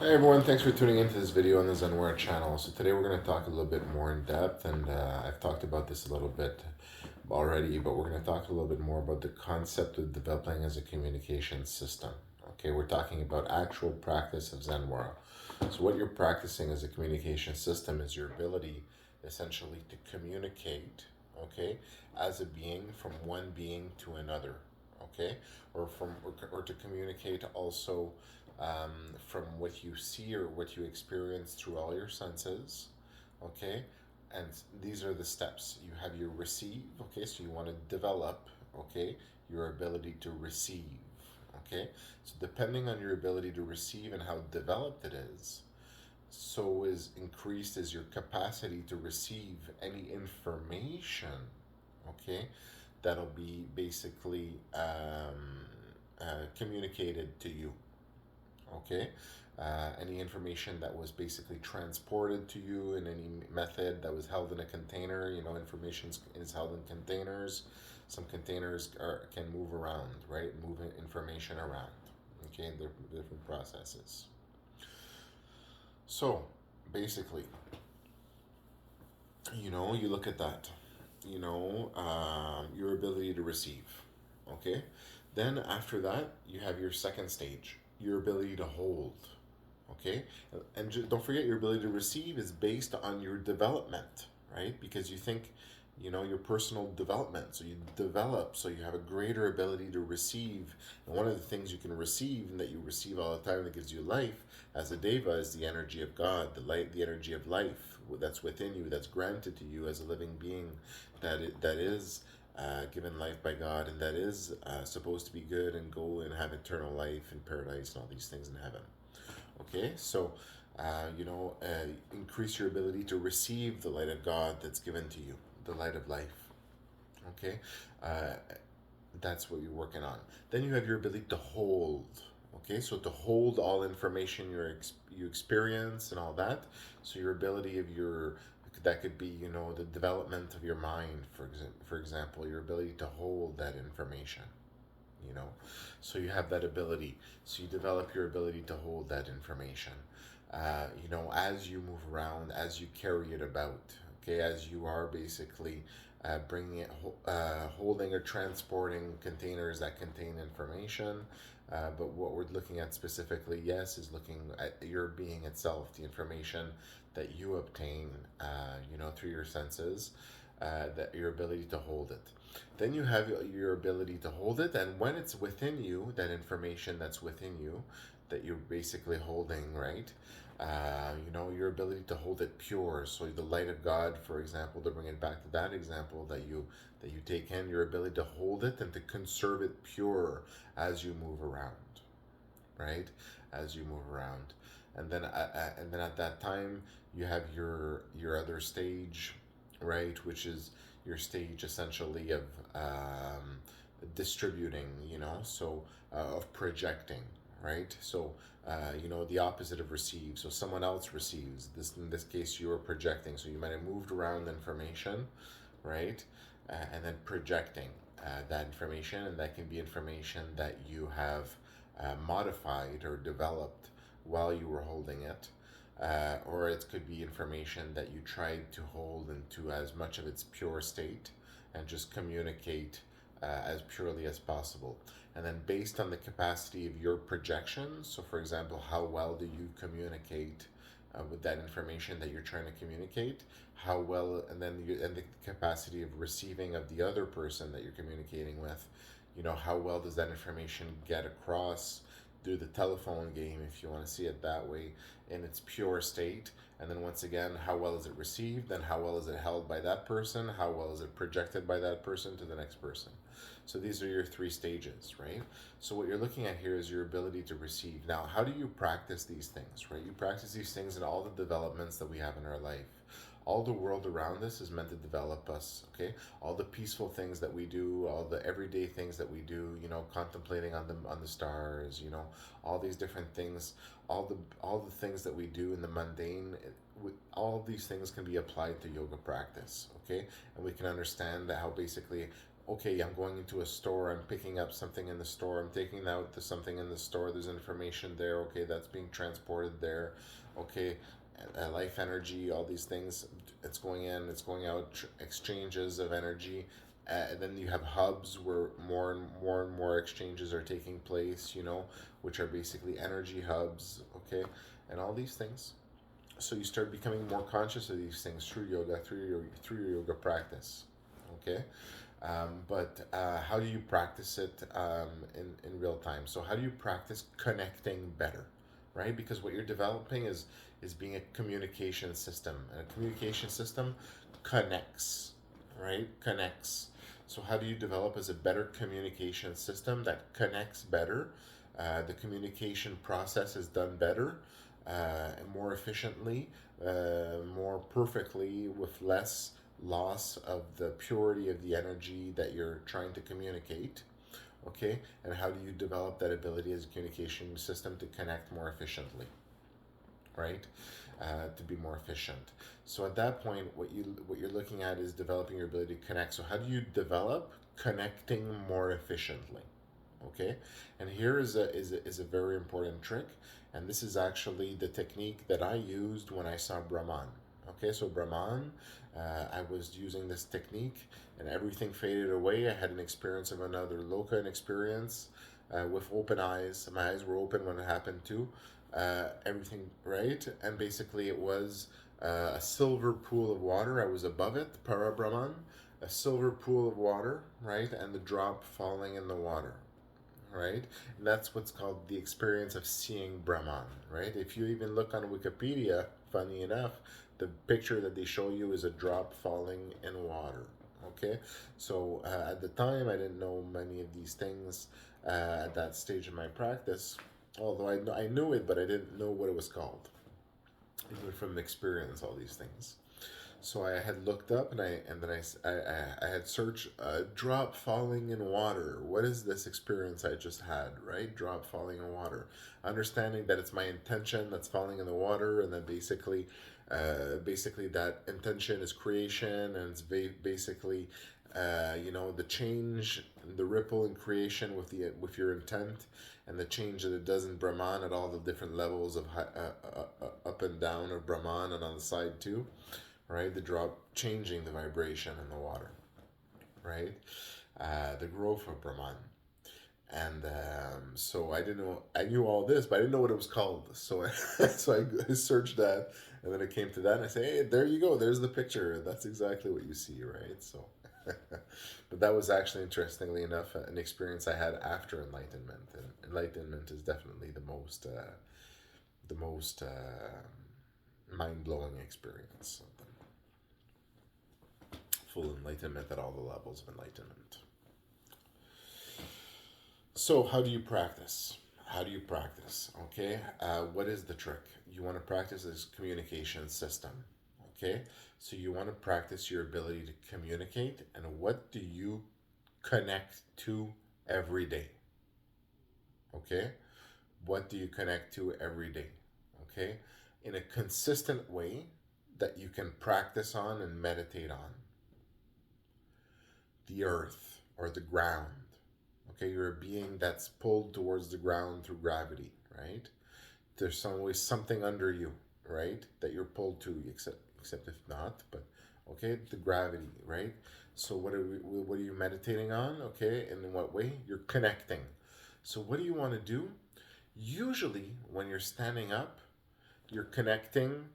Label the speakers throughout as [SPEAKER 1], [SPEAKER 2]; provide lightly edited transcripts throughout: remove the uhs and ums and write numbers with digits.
[SPEAKER 1] Hey everyone, thanks for tuning into this video on the Zenware channel. So today we're going to talk a little bit more in depth, and I've talked about this a little bit already, but we're going to talk a little bit more about the concept of developing as a communication system. Okay, we're talking about actual practice of Zenware. So what you're practicing as a communication system is your ability essentially to communicate, okay, as a being from one being to another, okay, or to communicate also from what you see or what you experience through all your senses, okay? And these are the steps. You have your receive, okay? So you want to develop, okay, your ability to receive, okay? So depending on your ability to receive and how developed it is, so is increased is your capacity to receive any information, okay, that'll be basically communicated to you, okay? Any information that was basically transported to you in any method that was held in a container, information is held in containers. Some containers can move around, right? Move information around, okay? They're different processes. So basically, you look at that, your ability to receive, okay? Then after that, you have your second stage, your ability to hold, okay? And don't forget, your ability to receive is based on your development, right? Because you think, your personal development. So you develop, so you have a greater ability to receive. And one of the things you can receive and that you receive all the time that gives you life as a deva is the energy of God, the light, the energy of life that's within you, that's granted to you as a living being, that is given life by God, and that is supposed to be good and go and have eternal life in paradise and all these things in heaven. Okay, so increase your ability to receive the light of God that's given to you, the light of life. Okay, uh, that's what you're working on. Then you have your ability to hold. Okay, so to hold all information you experience and all that. So your ability of your that could be the development of your mind, for example, your ability to hold that information. you know so you have that ability, so you develop your ability to hold that information, as you move around, as you carry it about, okay, as you are basically bringing it holding or transporting containers that contain information. But what we're looking at specifically, yes, is looking at your being itself, the information that you obtain through your senses, that your ability to hold it. Then you have your ability to hold it, and when it's within you, that information that's within you, that you're basically holding, right? Your ability to hold it pure. So the light of God, for example, to bring it back to that example that you take in, your ability to hold it and to conserve it pure as you move around, right? As you move around, and then at that time you have your other stage, right, which is your stage essentially of distributing, of projecting, right? So the opposite of receive. So someone else receives this. In this case, you are projecting. So you might have moved around information, right, and then projecting that information, and that can be information that you have modified or developed while you were holding it, or it could be information that you tried to hold into as much of its pure state and just communicate as purely as possible. And then, based on the capacity of your projection, so for example, how well do you communicate with that information that you're trying to communicate? How well, and the capacity of receiving of the other person that you're communicating with. How well does that information get across through the telephone game, if you want to see it that way, in its pure state? And then once again, how well is it received, and how well is it held by that person, how well is it projected by that person to the next person? So these are your three stages, right? So what you're looking at here is your ability to receive. Now, how do you practice these things, right? You practice these things in all the developments that we have in our life. All the world around us is meant to develop us, okay? All the peaceful things that we do, all the everyday things that we do, contemplating on the stars, all these different things, all the things that we do in the mundane, all of these things can be applied to yoga practice, okay? And we can understand how basically okay, I'm going into a store, I'm picking up something in the store, I'm taking out something in the store, there's information there, okay, that's being transported there, okay, life energy, all these things, it's going in, it's going out, exchanges of energy. And then you have hubs where more exchanges are taking place, which are basically energy hubs, okay, and all these things. So you start becoming more conscious of these things through yoga, through your yoga practice, okay. But how do you practice it in real time? So how do you practice connecting better, right? Because what you're developing is being a communication system, and a communication system connects, right? Connects. So how do you develop as a better communication system that connects better? The communication process is done better, and more efficiently, more perfectly, with less loss of the purity of the energy that you're trying to communicate. Okay, and how do you develop that ability as a communication system to connect more efficiently, right? To be more efficient. So at that point, what you're looking at is developing your ability to connect. So how do you develop connecting more efficiently? Okay, and here is a very important trick, and this is actually the technique that I used when I saw Brahman. Okay, so Brahman, I was using this technique, and everything faded away. I had an experience of another Loka, an experience with open eyes. My eyes were open when it happened too. Everything right, and basically it was a silver pool of water. I was above it, Para Brahman, a silver pool of water, right, and the drop falling in the water, right? And that's what's called the experience of seeing Brahman, right? If you even look on Wikipedia, funny enough, the picture that they show you is a drop falling in water. Okay, so at the time I didn't know many of these things at that stage of my practice. Although I knew it, but I didn't know what it was called. I knew it from experience, all these things. So I had looked up, and I had searched drop falling in water. What is this experience I just had, right? Drop falling in water. Understanding that it's my intention that's falling in the water, and then basically that intention is creation, and it's basically the change, the ripple in creation with your intent, and the change that it does in Brahman at all the different levels of up and down of Brahman, and on the side too, right? The drop changing the vibration in the water, right? The growth of Brahman. And so I didn't know, I knew all this, but I didn't know what it was called. So, so I searched that, and then it came to that, and I say, hey, there you go, there's the picture. That's exactly what you see, right? So, but that was actually, interestingly enough, an experience I had after enlightenment. And enlightenment is definitely the most mind blowing experience. Full enlightenment at all the levels of enlightenment. So, how do you practice? How do you practice? Okay, what is the trick? You want to practice this communication system. Okay, so you want to practice your ability to communicate, and what do you connect to every day? Okay, what do you connect to every day? Okay, in a consistent way that you can practice on and meditate on. The earth or the ground. Okay, you're a being that's pulled towards the ground through gravity, right? There's always something under you, right, that you're pulled to, except if not, but okay, the gravity, right? So what are you meditating on? Okay, and in what way? You're connecting. So what do you want to do? Usually, when you're standing up, you're connecting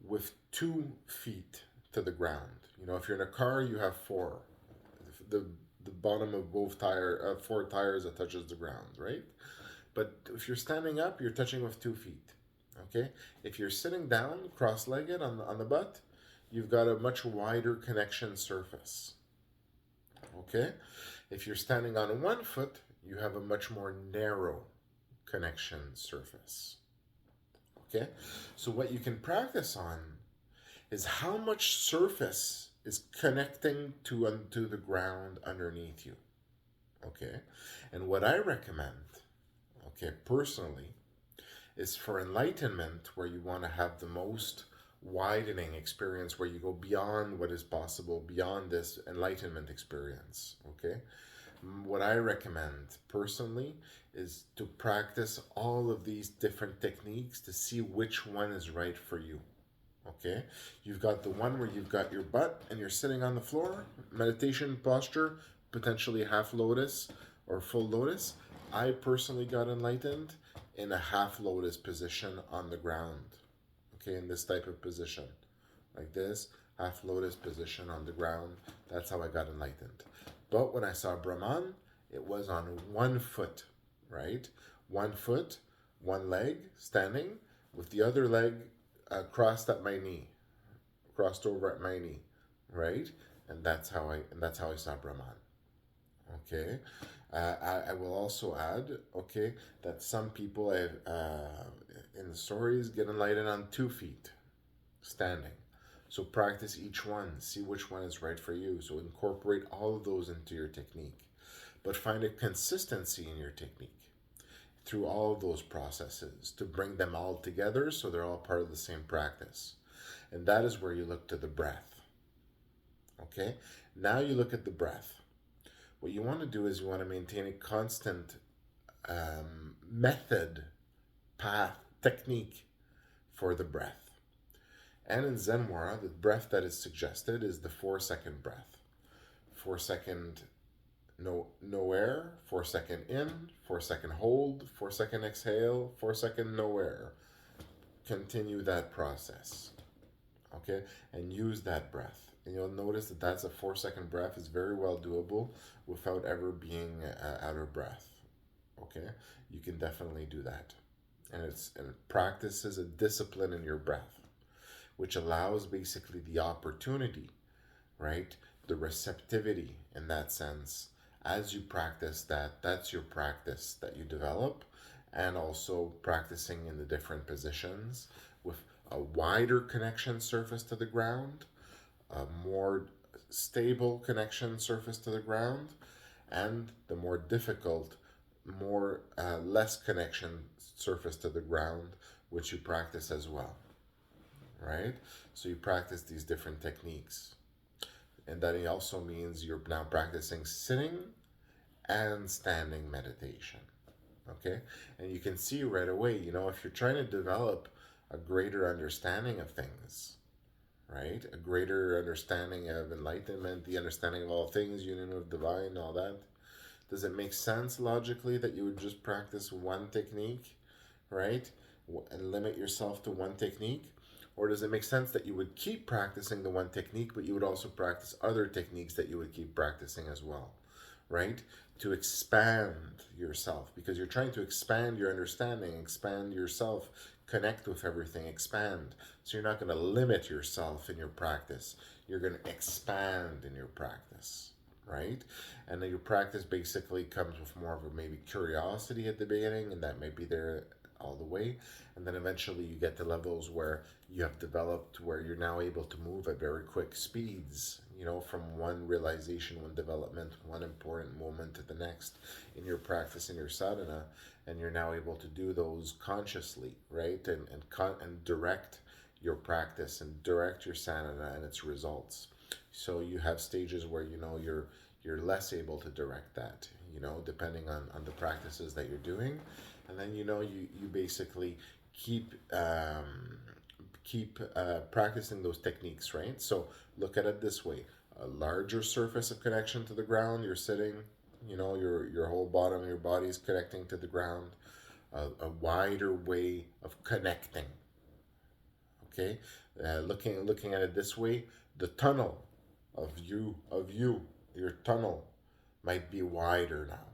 [SPEAKER 1] with 2 feet to the ground. If you're in a car, you have four. The bottom of both 4 tires that touches the ground, right? But if you're standing up, you're touching with 2 feet. Okay. If you're sitting down, cross-legged on the butt, you've got a much wider connection surface. Okay. If you're standing on 1 foot, you have a much more narrow connection surface. Okay. So what you can practice on is how much surface is connecting to the ground underneath you. Okay. And what I recommend, okay, personally, is for enlightenment, where you want to have the most widening experience where you go beyond what is possible, beyond this enlightenment experience. Okay, what I recommend personally is to practice all of these different techniques to see which one is right for you. Okay, you've got the one where you've got your butt and you're sitting on the floor, meditation posture, potentially half lotus or full lotus. I personally got enlightened in a half lotus position on the ground. Okay, in this type of position, like this, half lotus position on the ground. That's how I got enlightened. But when I saw Brahman, it was on one foot, right? One foot, one leg standing, with the other leg crossed at my knee, crossed over at my knee, right? And that's how I saw Brahman. Okay, I will also add, okay, that some people in the stories get enlightened on 2 feet, standing. So practice each one, see which one is right for you. So incorporate all of those into your technique, but find a consistency in your technique through all of those processes to bring them all together so they're all part of the same practice. And that is where you look to the breath. Okay? Now you look at the breath. What you want to do is you want to maintain a constant method, path, technique for the breath. And in Zenmora, the breath that is suggested is the 4-second breath. 4-second no air, 4-second in, 4-second hold, 4-second exhale, 4-second no air. Continue that process, okay? And use that breath. And you'll notice that that's a 4-second breath is very well doable without ever being out of breath, okay? You can definitely do that. And it practices a discipline in your breath, which allows basically the opportunity, right? The receptivity in that sense. As you practice that, that's your practice that you develop, and also practicing in the different positions with a wider connection surface to the ground, a more stable connection surface to the ground, and the more difficult, more less connection surface to the ground, which you practice as well, right? So you practice these different techniques. And that also means you're now practicing sitting and standing meditation. Okay? And you can see right away, if you're trying to develop a greater understanding of things, right? A greater understanding of enlightenment, the understanding of all things, union with divine, all that. Does it make sense logically that you would just practice one technique, right? And limit yourself to one technique? Or does it make sense that you would keep practicing the one technique, but you would also practice other techniques that you would keep practicing as well, right? To expand yourself, because you're trying to expand your understanding, expand yourself, connect with everything, expand. So you're not going to limit yourself in your practice. You're going to expand in your practice, right? And then your practice basically comes with more of a maybe curiosity at the beginning, and that may be there all the way. And then eventually you get to levels where you have developed where you're now able to move at very quick speeds, from one realization, one development, one important moment to the next in your practice, in your sadhana, and you're now able to do those consciously, right? And direct your practice and direct your sadhana and its results. So you have stages where you're less able to direct that, depending on the practices that you're doing. And then you basically keep practicing those techniques, right? So look at it this way: a larger surface of connection to the ground. You're sitting, your whole bottom of your body is connecting to the ground. A wider way of connecting. Okay, looking at it this way: the tunnel of your tunnel might be wider now.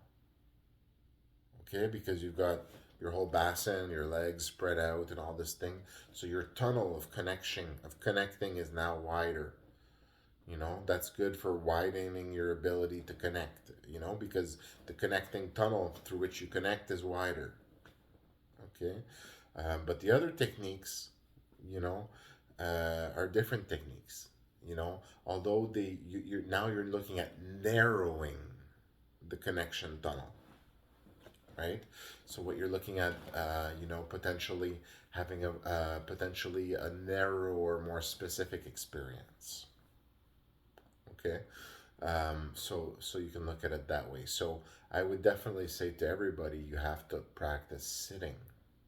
[SPEAKER 1] Okay, because you've got your whole bassin, your legs spread out and all this thing. So your tunnel of connecting is now wider. That's good for widening your ability to connect, because the connecting tunnel through which you connect is wider. Okay, but the other techniques, are different techniques. Although you're looking at narrowing the connection tunnel. right? So what you're looking at, potentially having a potentially a narrower, more specific experience. Okay, so you can look at it that way. So I would definitely say to everybody, you have to practice sitting.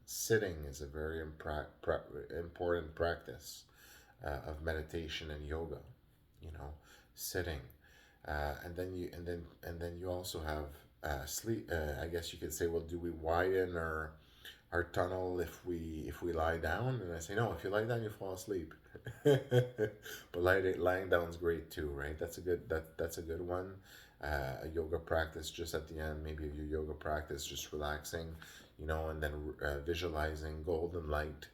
[SPEAKER 1] Sitting is a very important practice of meditation and yoga. You know, sitting, and then you also have sleep. I guess you could say, well, do we widen our tunnel if we lie down? And I say, no, if you lie down, you fall asleep. But lying down is great too, right? That's a good one. A yoga practice just at the end, maybe of your yoga practice, just relaxing, and then visualizing golden light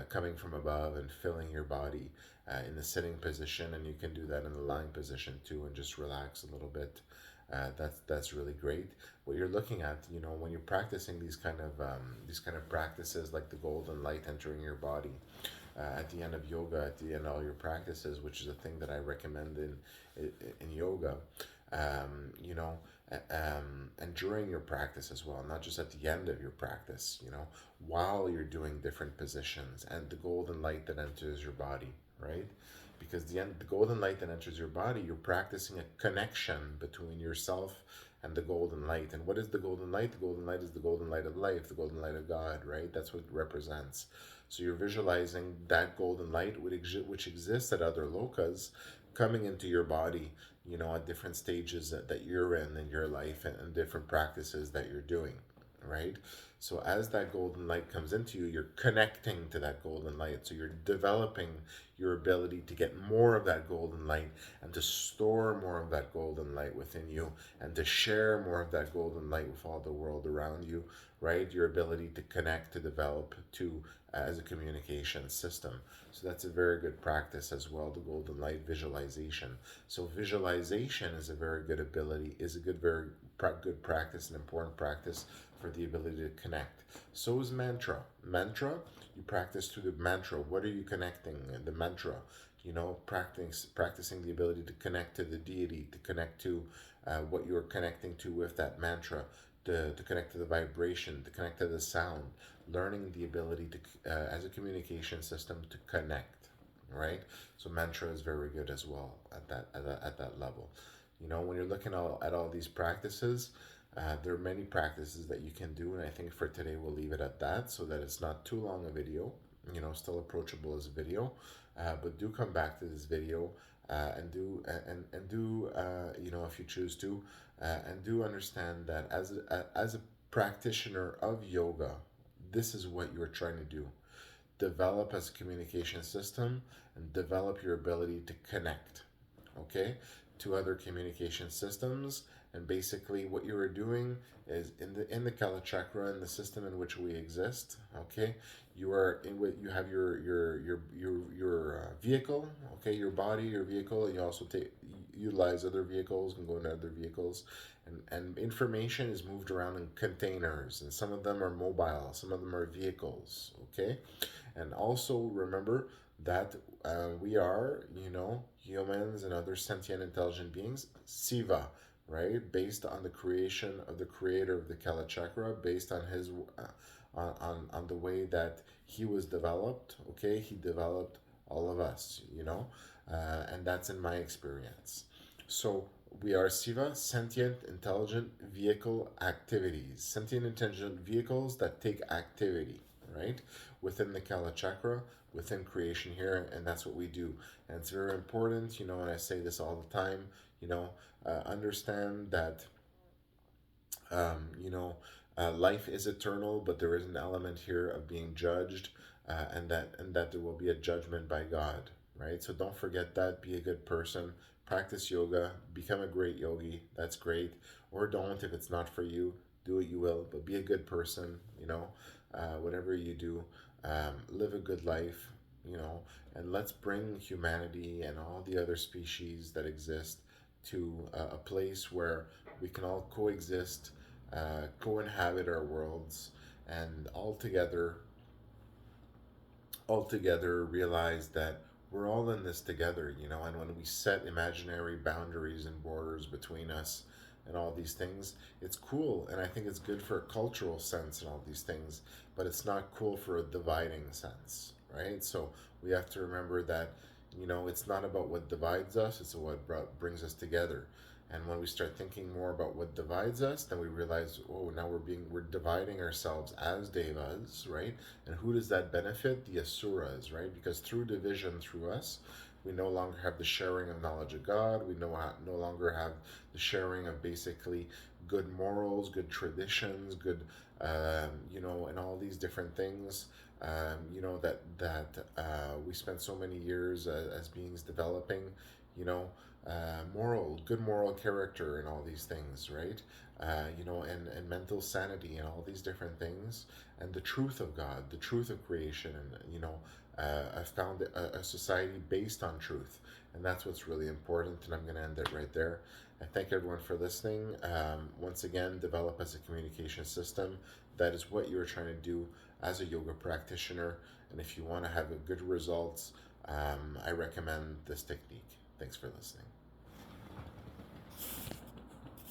[SPEAKER 1] coming from above and filling your body in the sitting position, and you can do that in the lying position too, and just relax a little bit. That's really great. What you're looking at, when you're practicing these kind of practices, like the golden light entering your body, at the end of yoga, at the end of all your practices, which is a thing that I recommend in yoga, you know, and during your practice as well, not just at the end of your practice, while you're doing different positions, and the golden light that enters your body, right? Because the golden light that enters your body, you're practicing a connection between yourself and the golden light. And what is the golden light? The golden light is the golden light of life, the golden light of God, right? That's what it represents. So you're visualizing that golden light, which exists at other lokas, coming into your body, at different stages that you're in your life, and different practices that you're doing, right? So as that golden light comes into you, you're connecting to that golden light. So you're developing your ability to get more of that golden light, and to store more of that golden light within you, and to share more of that golden light with all the world around you, right? Your ability to connect, to develop, to as a communication system. So that's a very good practice as well, the golden light visualization. So visualization is a very good ability, is a good practice, an important practice for the ability to connect. So is mantra. Mantra, you practice through the mantra. What are you connecting? The mantra, practicing the ability to connect to the deity, to connect to what you're connecting to with that mantra, to connect to the vibration, to connect to the sound, learning the ability to, as a communication system, to connect, right? So mantra is very good as well at that level. When you're looking at all these practices, there are many practices that you can do, and I think for today we'll leave it at that, so that it's not too long a video. Still approachable as a video, but do come back to this video, and do if you choose to, and do understand that as a practitioner of yoga, this is what you're trying to do: develop as a communication system, and develop your ability to connect, okay, to other communication systems. And basically what you are doing is, in the Kala chakra, in the system in which we exist, okay, you are in what you have your vehicle, okay, your body, your vehicle, and you also utilize other vehicles, can go into other vehicles, and information is moved around in containers, and some of them are mobile, some of them are vehicles, okay. And also remember that we are, humans and other sentient intelligent beings, Siva, right? Based on the creation of the creator of the Kala Chakra, based on his on the way that he was developed. Okay, he developed all of us, and that's in my experience. So we are Siva, sentient intelligent vehicle activities, sentient intelligent vehicles that take activity, right? Within the Kala Chakra, within creation here, and that's what we do. And it's very important, and I say this all the time, understand that, life is eternal, but there is an element here of being judged, and that there will be a judgment by God, right? So don't forget that. Be a good person. Practice yoga. Become a great yogi. That's great. Or don't, if it's not for you. Do what you will, but be a good person. Whatever you do, live a good life. And let's bring humanity and all the other species that exist to a place where we can all coexist, co-inhabit our worlds, and all together realize that we're all in this together, and when we set imaginary boundaries and borders between us, and all these things. It's cool, and I think it's good for a cultural sense and all these things, but it's not cool for a dividing sense, right? So we have to remember that, it's not about what divides us, it's what brings us together. And when we start thinking more about what divides us, then we realize, oh, now we're dividing ourselves as devas, right? And who does that benefit? The asuras, right? Because through division, through us, we no longer have the sharing of knowledge of God. We no longer have the sharing of basically good morals, good traditions, good, and all these different things. We spent so many years as beings developing, you know, good moral character and all these things, right? And mental sanity and all these different things, and the truth of God, the truth of creation, and I found a society based on truth, and that's what's really important. And I'm going to end it right there. I thank everyone for listening. Once again, develop as a communication system. That is what you're trying to do as a yoga practitioner, and if you want to have a good results, I recommend this technique. Thanks for listening.